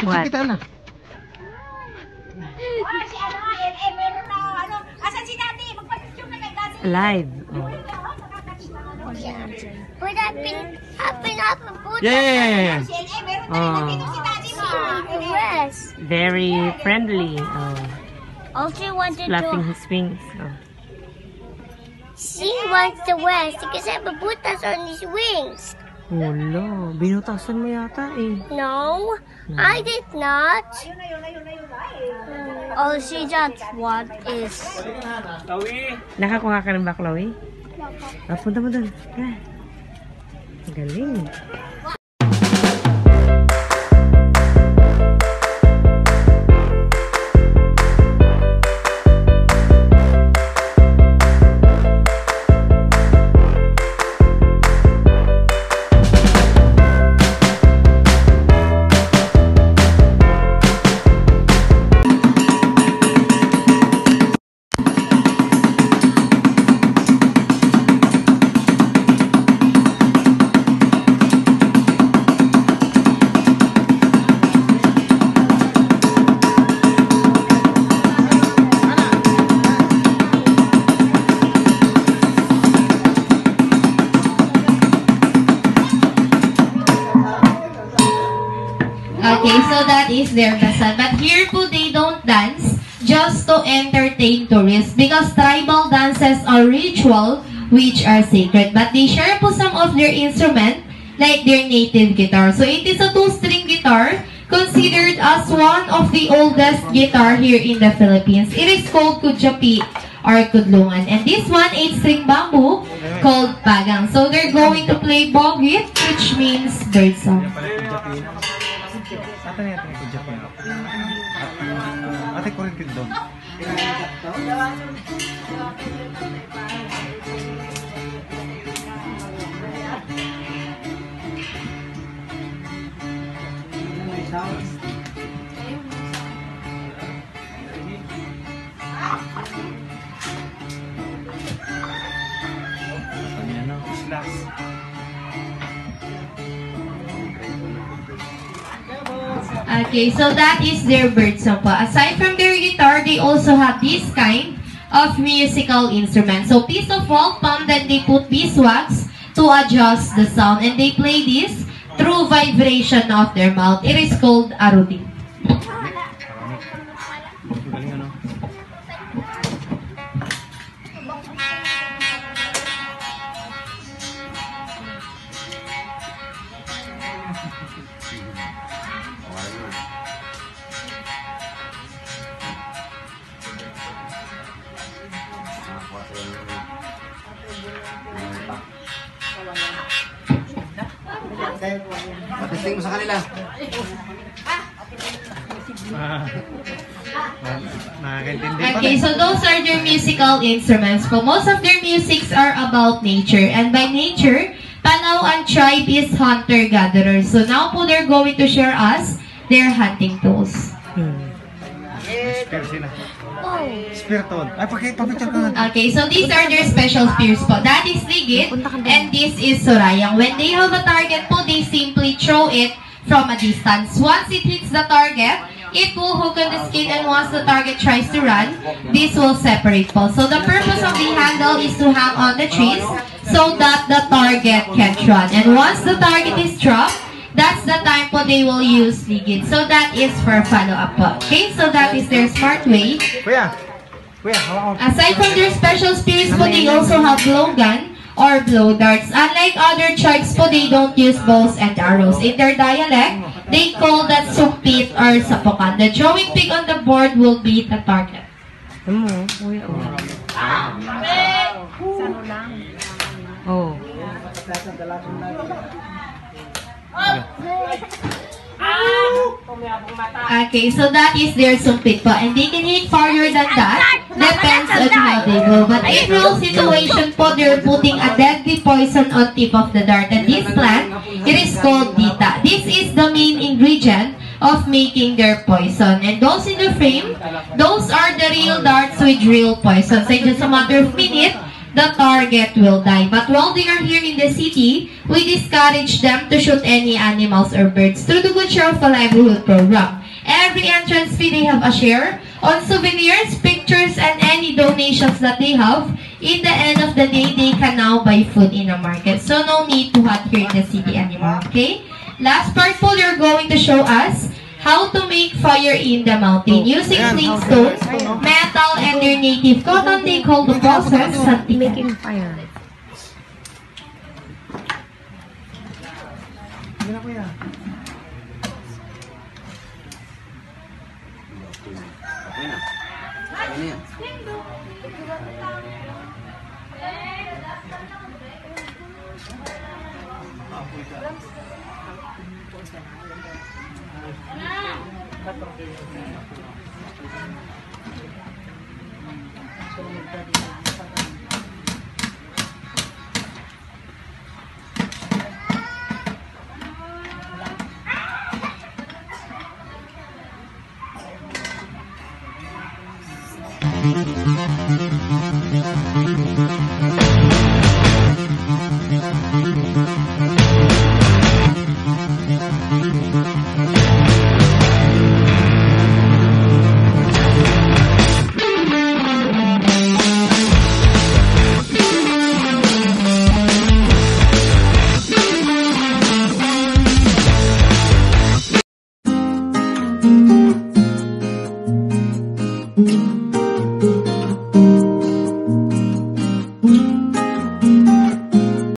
What? Kita na. Live. Oh. Yeah. Very friendly. Oh. Also wanted Flapping to. his wings. Oh. She wants to rest because I have butas on his wings. Wala. Binutasan mo yata eh. No, I did not. Oh, she just what is? Nakakuha ka ng baklaw eh? Ah, punta mo dun. Ah. Galing. Okay, so that is their basan. But here po, they don't dance just to entertain tourists because tribal dances are ritual which are sacred. But they share po some of their instrument like their native guitar. So it is a two-string guitar considered as one of the oldest guitar here in the Philippines. It is called Kudyapi or Kudlungan. And this one, 8-string bamboo called Pagang. So they're going to play bogit, which means bird song. Ate niya ito Japan. Ate ko rin kito. Okay, so that is their bird song po. Aside from their guitar, they also have this kind of musical instrument. So piece of wall palm, then they put beeswax to adjust the sound. And they play this through vibration of their mouth. It is called arudi. Patisting mo sa kanila. Okay, so those are their musical instruments. But most of their musics are about nature. And by nature, Palawan tribe is hunter-gatherers. So now po they're going to share us their hunting tools. Spiriton. Ay, pakipicture ko na. Okay, so these are their special spears po. That is ligit, and this is surayang. When they have a target po, they simply throw it from a distance. Once it hits the target, it will hook on the skin, and once the target tries to run, this will separate po. So the purpose of the handle is to hang on the trees so that the target can't run. And once the target is dropped, that's the time po they will use ligid. So that is for follow-up po. Okay, so that is their smart way. Kuya, hawak ko. Aside from their special spears po, they also have blow gun or blow darts. Unlike other tribes po, they don't use bows and arrows. In their dialect, they call that sumpit or sapokan. The throwing pig on the board will be the target. Oh. Okay, so that is their sumpit po. And they can hit farther than that. Depends on how they go. But in real situation po, they're putting a deadly poison on tip of the dart. And this plant, it is called dita. This is the main ingredient of making their poison. And those in the frame, those are the real darts with real poison. So in just a matter of minute, the target will die. But while they are here in the city, we discourage them to shoot any animals or birds through the Good Share of a Livelihood program. Every entrance fee, they have a share on souvenirs, pictures, and any donations that they have. In the end of the day, they can now buy food in the market. So no need to hunt here in the city anymore, okay? Last part po, they're going to show us how to make fire in the mountain. Using flintstone, metal, and their native cotton, they call the process santikan. Making fire. Sige na, kuya. Thank you.